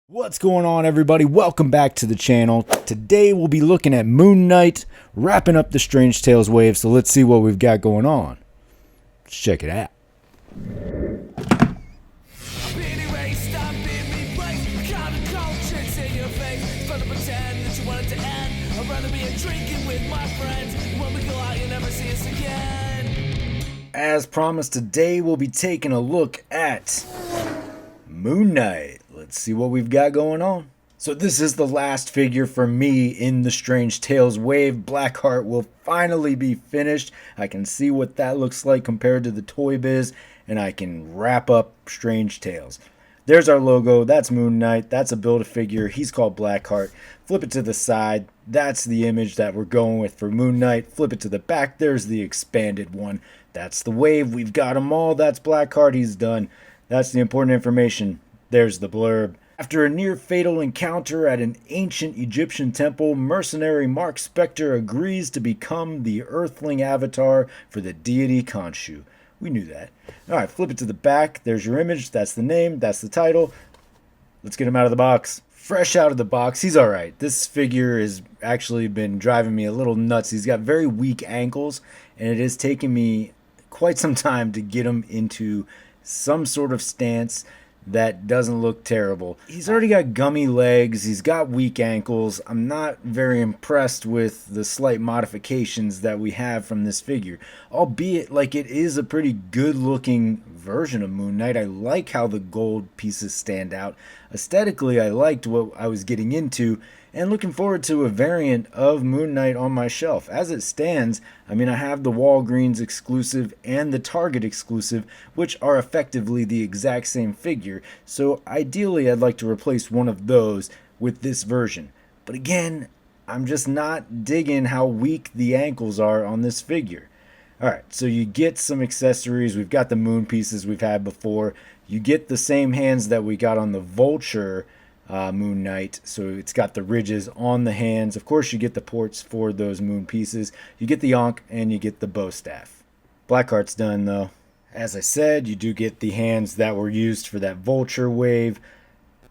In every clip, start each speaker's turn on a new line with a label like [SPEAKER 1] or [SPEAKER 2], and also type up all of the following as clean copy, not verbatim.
[SPEAKER 1] What's going on, everybody? Welcome back to the channel. Today we'll be looking at Moon Knight, wrapping up the Strange Tales wave, so let's see what we've got going on. Let's check it out. As promised, today we'll be taking a look at Moon Knight. Let's see what we've got going on. So this is the last figure for me in the Strange Tales wave. Blackheart will finally be finished. I can see what that looks like compared to the Toy Biz, and I can wrap up Strange Tales. There's our logo. That's Moon Knight. That's a Build-A-Figure. He's called Blackheart. Flip it to the side. That's the image that we're going with for Moon Knight. Flip it to the back. There's the expanded one. That's the wave. We've got them all. That's Blackheart. He's done. That's the important information. There's the blurb. After a near-fatal encounter at an ancient Egyptian temple, mercenary Mark Spector agrees to become the Earthling avatar for the deity Khonshu. We knew that. Alright, flip it to the back. There's your image. That's the name. That's the title. Let's get him out of the box. Fresh out of the box. He's alright. This figure has actually been driving me a little nuts. He's got very weak ankles, and it has taken me quite some time to get him into some sort of stance that doesn't look terrible. He's already got gummy legs. He's got weak ankles. I'm not very impressed with the slight modifications that we have from this figure, albeit like it is a pretty good looking version of Moon Knight. I like how the gold pieces stand out. Aesthetically, I liked what I was getting into, and looking forward to a variant of Moon Knight on my shelf. As it stands, I mean, I have the Walgreens exclusive and the Target exclusive, which are effectively the exact same figure, so ideally I'd like to replace one of those with this version. But again, I'm just not digging how weak the ankles are on this figure. Alright, so you get some accessories. We've got the moon pieces we've had before. You get the same hands that we got on the Vulture Moon Knight, so it's got the ridges on the hands. Of course, you get the ports for those moon pieces. You get the Ankh, and you get the bow staff. Blackheart's done, though. As I said, you do get the hands that were used for that Vulture wave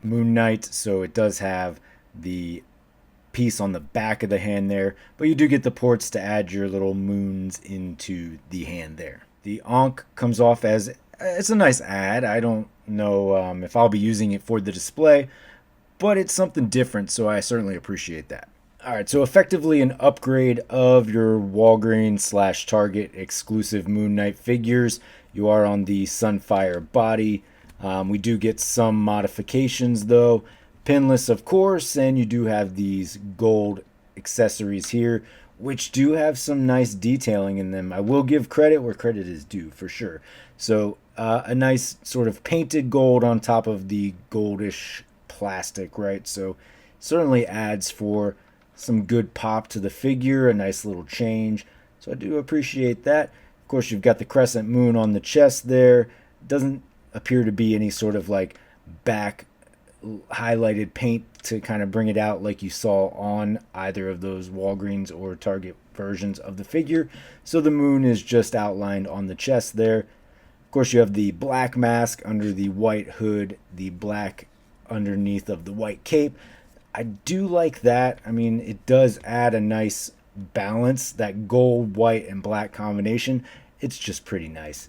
[SPEAKER 1] Moon Knight, so it does have the piece on the back of the hand there, but you do get the ports to add your little moons into the hand there. The Ankh comes off as, it's a nice add. I don't know if I'll be using it for the display, but it's something different, so I certainly appreciate that. Alright, so effectively an upgrade of your Walgreens / Target exclusive Moon Knight figures. You are on the Sunfire body. We do get some modifications though. Pinless, of course, and you do have these gold accessories here, which do have some nice detailing in them. I will give credit where credit is due, for sure. So a nice sort of painted gold on top of the goldish plastic, right? So certainly adds for some good pop to the figure, a nice little change. So I do appreciate that. Of course, you've got the crescent moon on the chest there. Doesn't appear to be any sort of like back highlighted paint to kind of bring it out like you saw on either of those Walgreens or Target versions of the figure. So the moon is just outlined on the chest there. Of course, you have the black mask under the white hood, the black underneath of the white cape. I do like that. I mean, it does add a nice balance, that gold, white, and black combination. It's just pretty nice.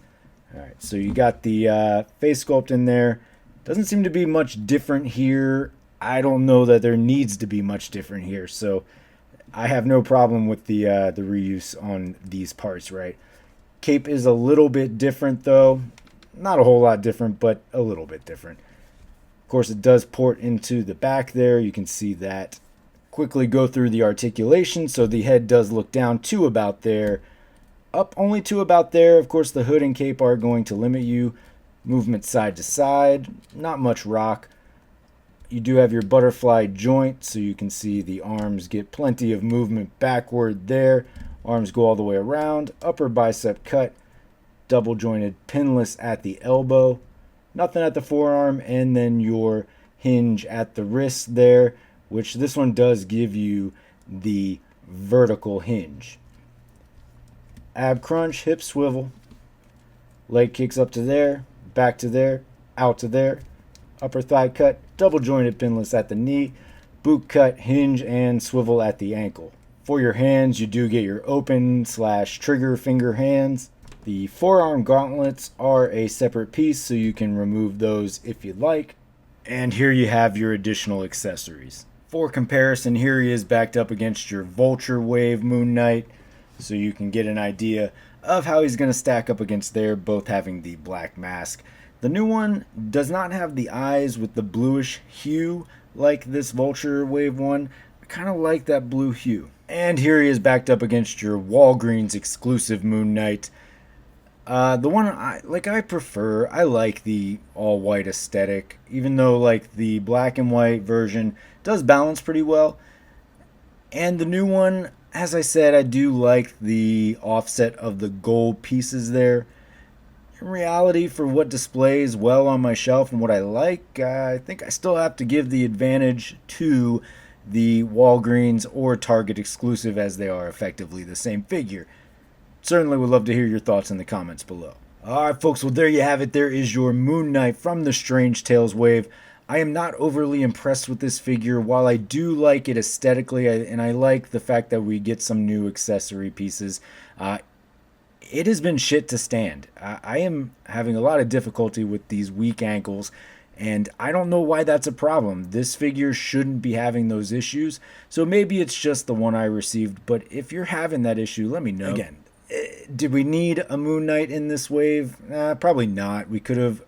[SPEAKER 1] All right, so you got the face sculpt in there. Doesn't seem to be much different here. I don't know that there needs to be much different here, so I have no problem with the reuse on these parts, right? Cape is a little bit different, though. Not a whole lot different, but a little bit different. Of course, it does port into the back there. You can see that. Quickly go through the articulation. So the head does look down to about there. Up only to about there. Of course, the hood and cape are going to limit you. Movement side to side. Not much rock. You do have your butterfly joint, so you can see the arms get plenty of movement backward there. Arms go all the way around. Upper bicep cut. Double jointed pinless at the elbow. Nothing at the forearm, and then your hinge at the wrist there, which this one does give you the vertical hinge. Ab crunch, hip swivel, leg kicks up to there, back to there, out to there, upper thigh cut, double jointed pinless at the knee, boot cut, hinge, and swivel at the ankle. For your hands, you do get your open/trigger finger hands. The forearm gauntlets are a separate piece, so you can remove those if you'd like. And here you have your additional accessories. For comparison, here he is backed up against your Vulture Wave Moon Knight, so you can get an idea of how he's going to stack up against there, both having the black mask. The new one does not have the eyes with the bluish hue like this Vulture Wave one. I kind of like that blue hue. And here he is backed up against your Walgreens exclusive Moon Knight. The one I prefer. I like the all white aesthetic, even though like the black and white version does balance pretty well. And the new one, as I said, I do like the offset of the gold pieces there. In reality, for what displays well on my shelf and what I like, I think I still have to give the advantage to the Walgreens or Target exclusive, as they are effectively the same figure. Certainly would love to hear your thoughts in the comments below. Alright folks, well there you have it. There is your Moon Knight from the Strange Tales wave. I am not overly impressed with this figure. While I do like it aesthetically, and I like the fact that we get some new accessory pieces, it has been shit to stand. I am having a lot of difficulty with these weak ankles, and I don't know why that's a problem. This figure shouldn't be having those issues, so maybe it's just the one I received, but if you're having that issue, let me know. Again, did we need a Moon Knight in this wave? Probably not. We could have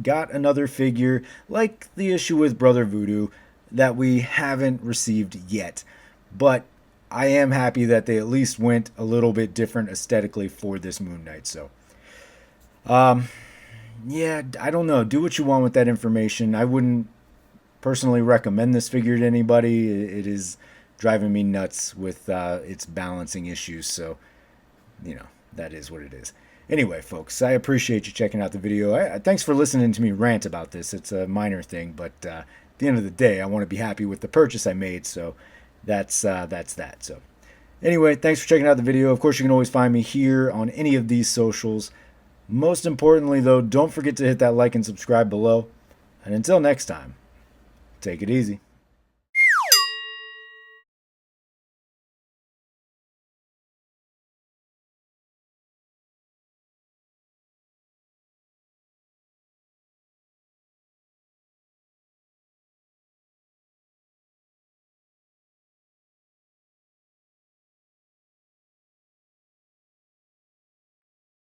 [SPEAKER 1] got another figure like the issue with Brother Voodoo that we haven't received yet, but I am happy that they at least went a little bit different aesthetically for this Moon Knight. So yeah, I don't know, do what you want with that information. I wouldn't personally recommend this figure to anybody. It is driving me nuts with its balancing issues, so you know, that is what it is. Anyway, folks, I appreciate you checking out the video. Thanks for listening to me rant about this. It's a minor thing, but at the end of the day, I want to be happy with the purchase I made, so that's that. So anyway, thanks for checking out the video. Of course, you can always find me here on any of these socials. Most importantly, though, don't forget to hit that like and subscribe below. And until next time, take it easy.